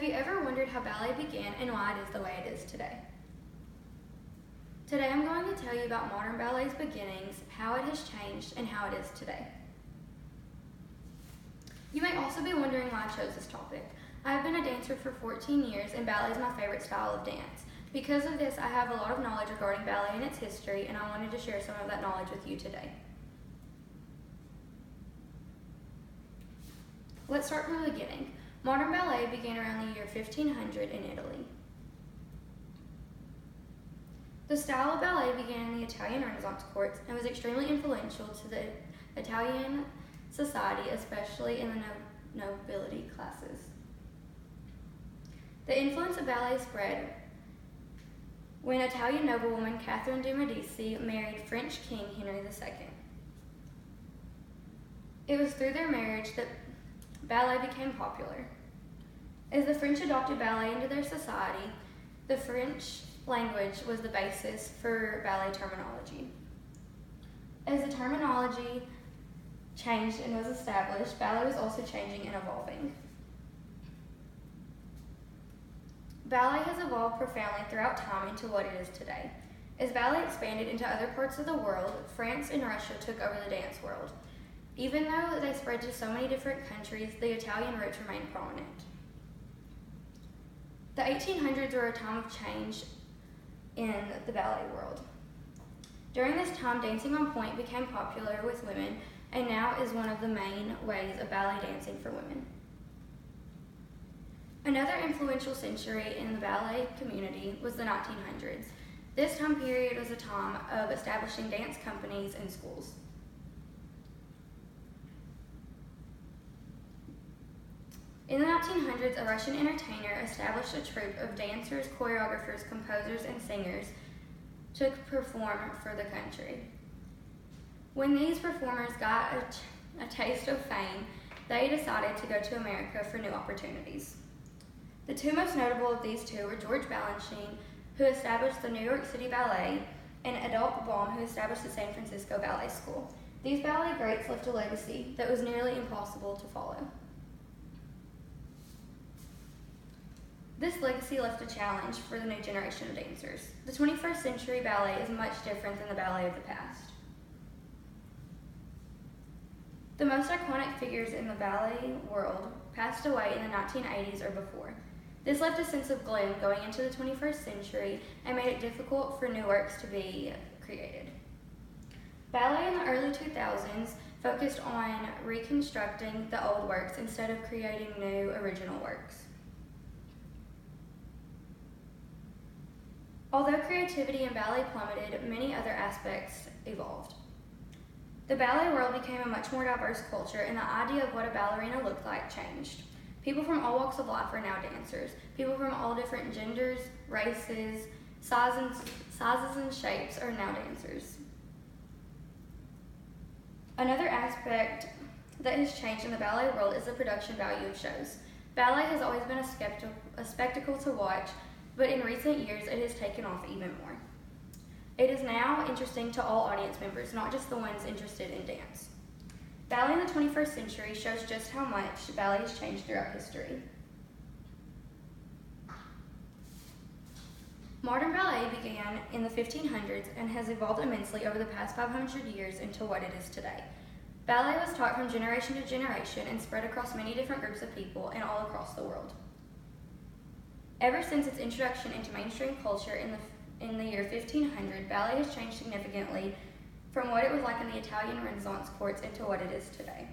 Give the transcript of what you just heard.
Have you ever wondered how ballet began and why it is the way it is today? Today I'm going to tell you about modern ballet's beginnings, how it has changed, and how it is today. You may also be wondering why I chose this topic. I have been a dancer for 14 years and ballet is my favorite style of dance. Because of this, I have a lot of knowledge regarding ballet and its history, and I wanted to share some of that knowledge with you today. Let's start from the beginning. Modern ballet began around the year 1500 in Italy. The style of ballet began in the Italian Renaissance courts and was extremely influential to the Italian society, especially in the nobility classes. The influence of ballet spread when Italian noblewoman Catherine de' Medici married French King Henry II. It was through their marriage that ballet became popular. As the French adopted ballet into their society, the French language was the basis for ballet terminology. As the terminology changed and was established, ballet was also changing and evolving. Ballet has evolved profoundly throughout time into what it is today. As ballet expanded into other parts of the world, France and Russia took over the dance world. Even though they spread to so many different countries, the Italian roots remained prominent. The 1800s were a time of change in the ballet world. During this time, dancing on pointe became popular with women and now is one of the main ways of ballet dancing for women. Another influential century in the ballet community was the 1900s. This time period was a time of establishing dance companies and schools. In the 1900s, a Russian entertainer established a troupe of dancers, choreographers, composers, and singers to perform for the country. When these performers got a taste of fame, they decided to go to America for new opportunities. The two most notable of these two were George Balanchine, who established the New York City Ballet, and Adolphe Baum, who established the San Francisco Ballet School. These ballet greats left a legacy that was nearly impossible to follow. This legacy left a challenge for the new generation of dancers. The 21st century ballet is much different than the ballet of the past. The most iconic figures in the ballet world passed away in the 1980s or before. This left a sense of gloom going into the 21st century and made it difficult for new works to be created. Ballet in the early 2000s focused on reconstructing the old works instead of creating new original works. Although creativity in ballet plummeted, many other aspects evolved. The ballet world became a much more diverse culture, and the idea of what a ballerina looked like changed. People from all walks of life are now dancers. People from all different genders, races, sizes and shapes are now dancers. Another aspect that has changed in the ballet world is the production value of shows. Ballet has always been a spectacle to watch, but in recent years it has taken off even more. It is now interesting to all audience members, not just the ones interested in dance. Ballet in the 21st century shows just how much ballet has changed throughout history. Modern ballet began in the 1500s and has evolved immensely over the past 500 years into what it is today. Ballet was taught from generation to generation and spread across many different groups of people and all across the world. Ever since its introduction into mainstream culture in the year 1500, ballet has changed significantly from what it was like in the Italian Renaissance courts into what it is today.